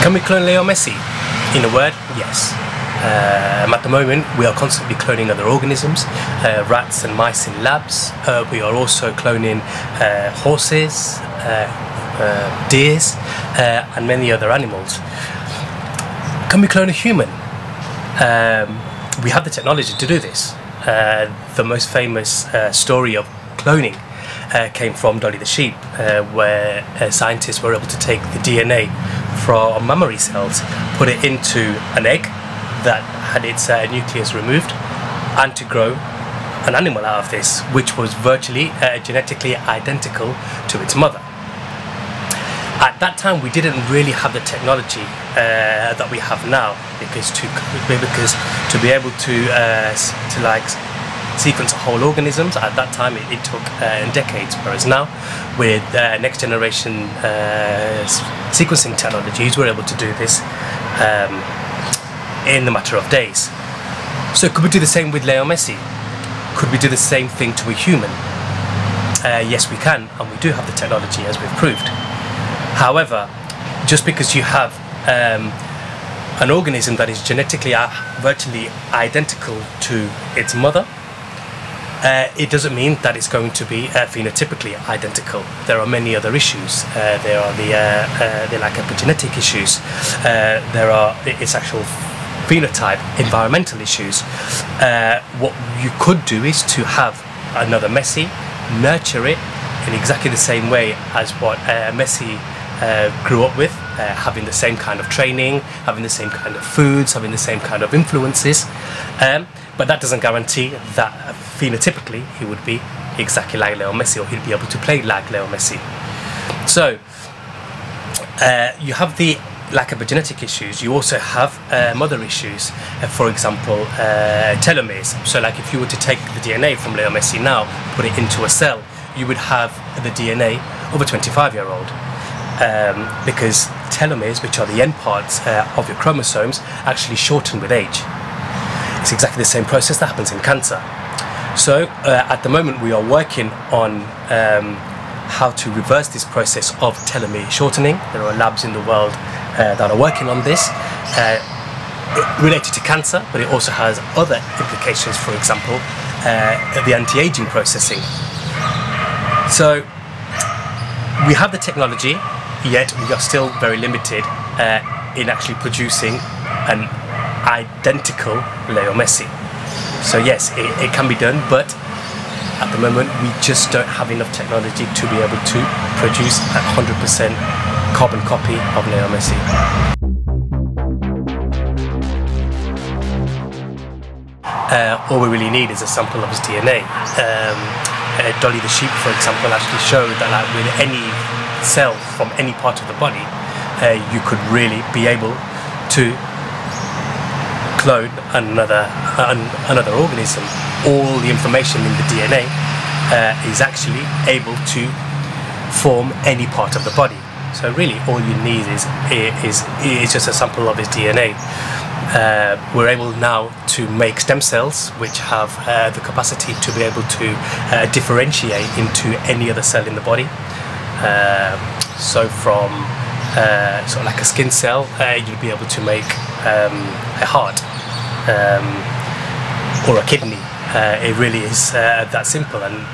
Can we clone Lionel Messi? In a word, yes. At the moment, we are constantly cloning other organisms, rats and mice in labs. We are also cloning horses, deers, and many other animals. Can we clone a human? We have the technology to do this. The most famous story of cloning came from Dolly the sheep, where scientists were able to take the DNA from mammary cells, put it into an egg that had its nucleus removed, and to grow an animal out of this, which was virtually genetically identical to its mother. At that time, we didn't really have the technology that we have now, because to be able to like sequence whole organisms at that time, it took decades. Whereas now, with next generation sequencing technologies, we're able to do this in a matter of days. So could we do the same with Lionel Messi? Could we do the same thing to a human? Yes, we can, and we do have the technology, as we've proved. However, just because you have an organism that is genetically virtually identical to its mother, it doesn't mean that it's going to be phenotypically identical. There are many other issues. There are the like epigenetic issues. There are its actual phenotype, environmental issues. What you could do is to have another Messi, nurture it in exactly the same way as what Messi grew up with, having the same kind of training, having the same kind of foods, having the same kind of influences, but that doesn't guarantee that phenotypically he would be exactly like Lionel Messi, or he'd be able to play like Lionel Messi. So you have the lack of genetic issues. You also have mother issues, for example telomeres. So like if you were to take the DNA from Lionel Messi now, put it into a cell, you would have the DNA of a 25-year-old. Because telomeres, which are the end parts of your chromosomes, actually shorten with age. It's exactly the same process that happens in cancer. So at the moment we are working on how to reverse this process of telomere shortening. There are labs in the world that are working on this related to cancer, but it also has other implications, for example the anti-aging processing. So we have the technology, yet we are still very limited in actually producing an identical Lionel Messi. So yes, it can be done, but at the moment we just don't have enough technology to be able to produce a 100% carbon copy of Lionel Messi. All we really need is a sample of his DNA. Dolly the sheep, for example, actually showed that like with any cell from any part of the body, you could really be able to clone another organism. All the information in the DNA is actually able to form any part of the body. So really all you need is just a sample of his DNA. We're able now to make stem cells which have the capacity to be able to differentiate into any other cell in the body. So from sort of like a skin cell, you'll be able to make a heart or a kidney. It really is that simple, and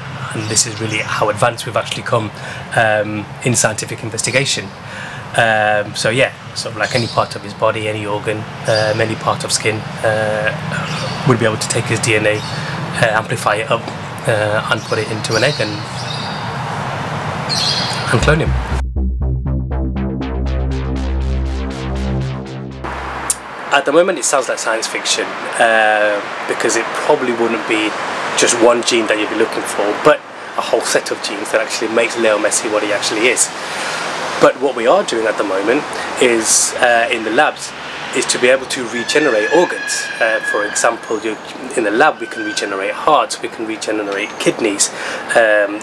this is really how advanced we've actually come in scientific investigation. So yeah, sort of like any part of his body, any organ, any part of skin, we'll be able to take his DNA, amplify it up, and put it into an egg and clone him. At the moment it sounds like science fiction, because it probably wouldn't be just one gene that you'd be looking for, but a whole set of genes that actually makes Lionel Messi what he actually is. But what we are doing at the moment is, in the labs, is to be able to regenerate organs. For example, in the lab we can regenerate hearts, we can regenerate kidneys,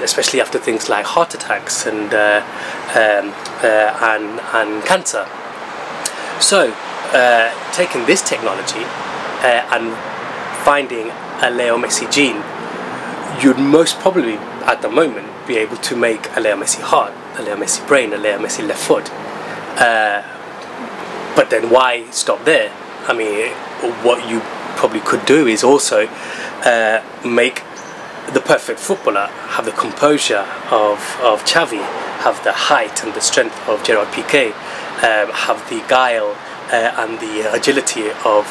especially after things like heart attacks and cancer. So taking this technology and finding a Lionel Messi gene, you'd most probably at the moment be able to make a Lionel Messi heart, a Lionel Messi brain, a Lionel Messi left foot. But then why stop there? I mean, what you probably could do is also make the perfect footballer, have the composure of Xavi, have the height and the strength of Gerard Piqué, have the guile and the agility of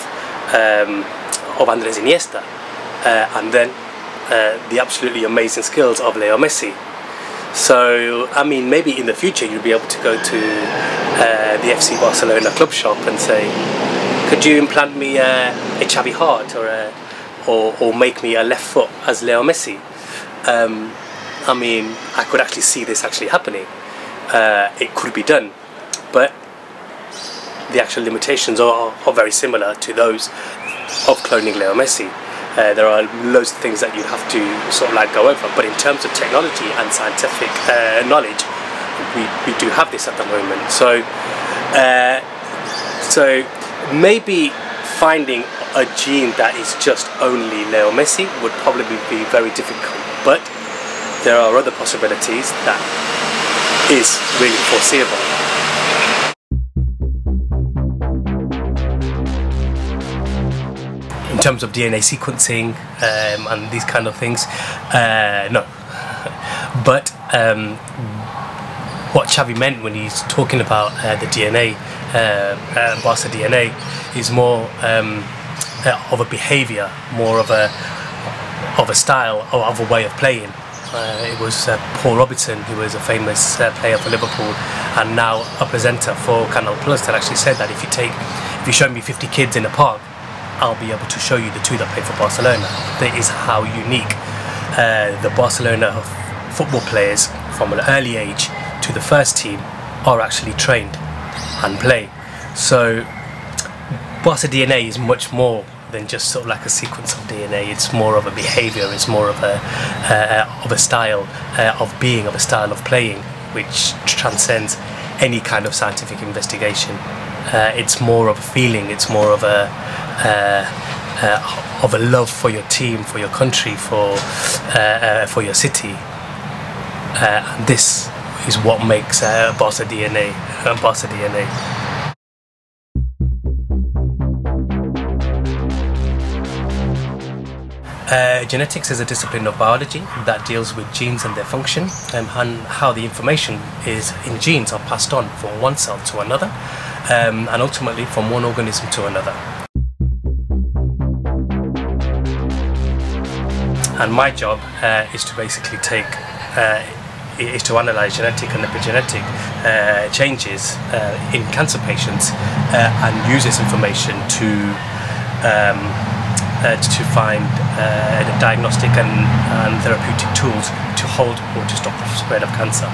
Andres Iniesta, and then the absolutely amazing skills of Leo Messi. So, I mean, maybe in the future you'll be able to go to the FC Barcelona club shop and say, could you implant me a Xavi heart, or make me a left foot as Leo Messi? I mean, I could actually see this actually happening. It could be done, but the actual limitations are very similar to those of cloning Leo Messi. There are loads of things that you have to sort of like go over, but in terms of technology and scientific knowledge, we do have this at the moment. So maybe finding a gene that is just only Leo Messi would probably be very difficult, but there are other possibilities that is really foreseeable. In terms of DNA sequencing and these kind of things, no. But what Xavi meant when he's talking about the DNA, Barça DNA, is more of a behaviour, more of a style, or of a way of playing. It was Paul Robertson, who was a famous player for Liverpool and now a presenter for Canal Plus, that actually said that if you show me 50 kids in a park, I'll be able to show you the 2 that play for Barcelona. That is how unique the Barcelona football players from an early age to the first team are actually trained and play. So Barça DNA is much more than just sort of like a sequence of DNA. It's more of a behaviour, it's more of a style of being, of a style of playing, which transcends any kind of scientific investigation. It's more of a feeling, it's more of a love for your team, for your country, for your city. And this is what makes Barça DNA Barça DNA. Genetics is a discipline of biology that deals with genes and their function, and how the information in genes are passed on from one cell to another, and ultimately from one organism to another. And my job is to basically analyse genetic and epigenetic changes in cancer patients and use this information to find diagnostic and therapeutic tools to halt or to stop the spread of cancer.